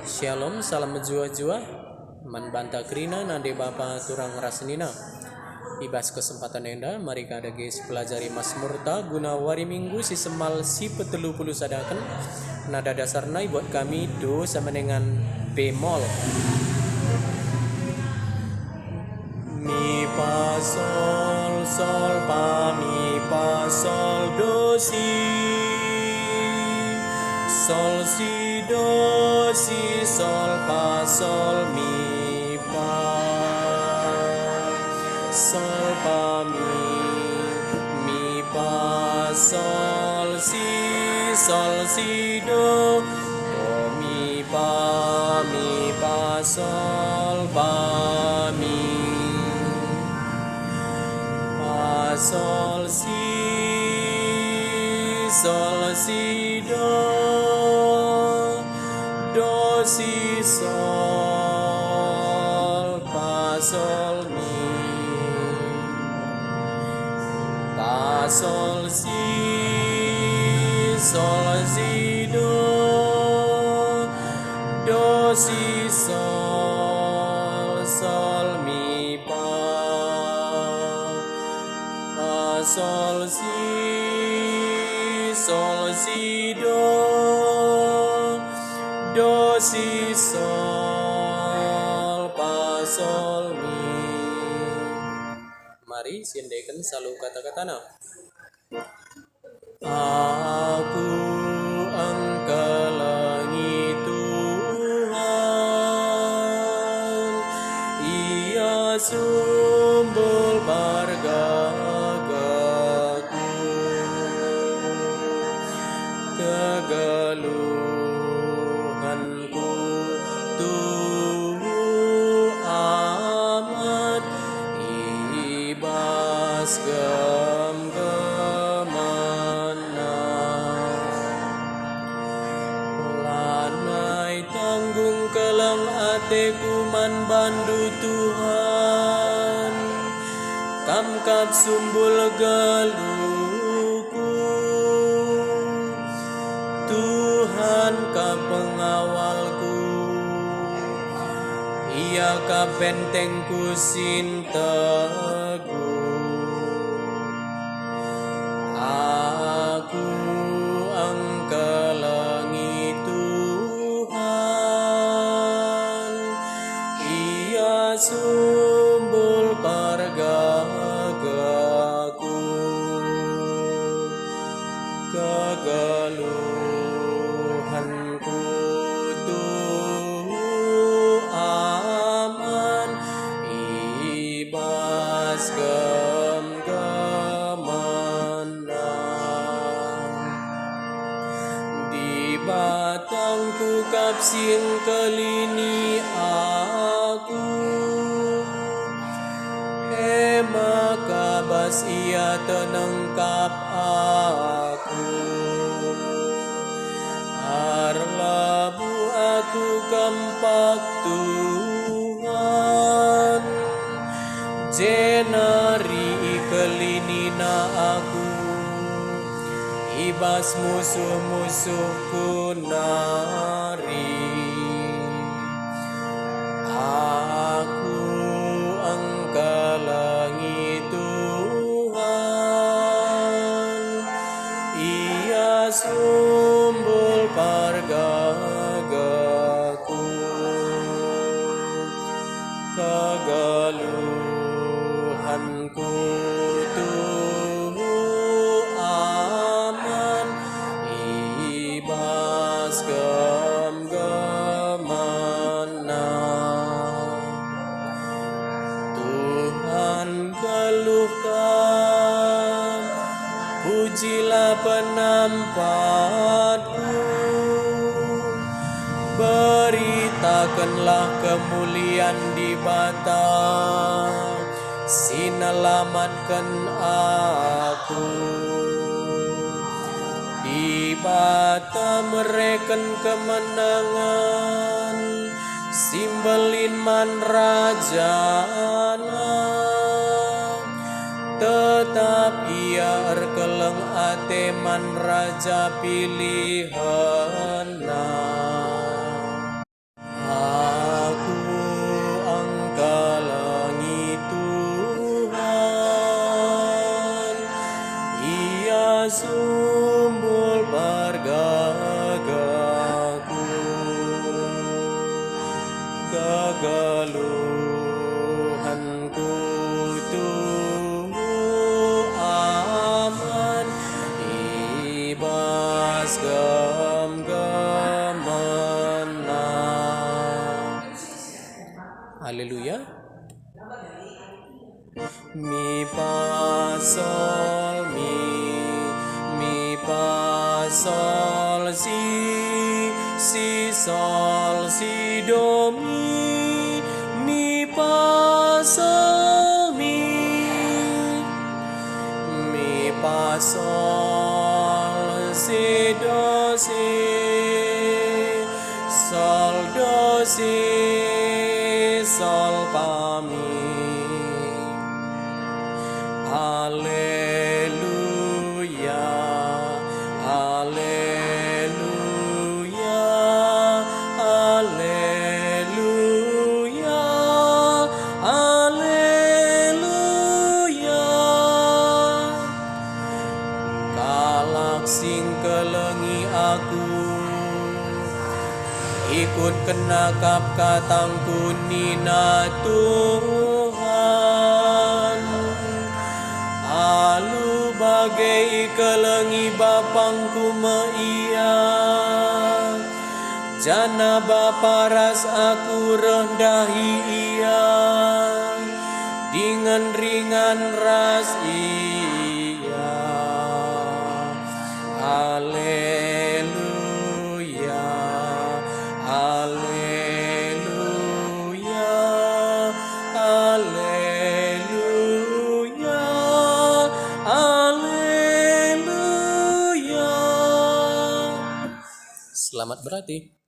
Shalom, salam jua-jua. Man banta krina nade bapa turang rasnina. Ibas kesempatan enda, mari kada guys pelajari Mazmurta guna wari minggu si semal si petelu puluh sadakan. Nada dasarnya buat kami do sama dengan bemol. Mi pa sol sol pa mi pa sol do si sol si do si sol pa sol mi pa sol pa mi pa sol si do mi pa sol pa mi pa sol si do si sol pa sol mi pa sol si do si sol mi pa sol si do si sol pa sol mi. Mari sindekan selalu kata-katana. Aku angkalangi Tuhan, Ia sumbul bargagaku, kegeluhanku tuh amat ibas tanggung kelang ateku man bandu Tuhan, kamkat sumbul galuku, Tuhan ka pengawalku, Ia ka bentengku sin teguh. Aku angkalangi Tuhan, Ia sumbul bargagaku, kegeluhanku tuh aman ibas batangku kapsin kelini aku, hema kabas Ia tenengkap aku, arlabu aku kempak Tuhan, jenari kelini na aku, ibas musuh-musuhku nari. Aku angkalangi Tuhan, Ia sumbul bargagaku, kegeluhanku pujilah penampatku, beritakanlah kemuliaan di bata, sinelamatkan aku. Di bata mereken kemenangan, simbelin man rajana, tetap Ia erkeleng ateman raja pilihan. keluhanku tunggu aman ibas gem-gemenang. Haleluya. Mi pa sol mi pa sol si sol si do mi pa sol mi pa sol si do sol do sol pa mi. Haleluya, haleluya, haleluya, haleluya. Kalak sing kelengi aku, ikut kenakap katangku nina Tuhan. Alu bagai kelengi bapangku meia, jana bapa ras aku rendahi ia, dengan ringan ras ia. Haleluya, haleluya, haleluya, haleluya. Selamat berarti.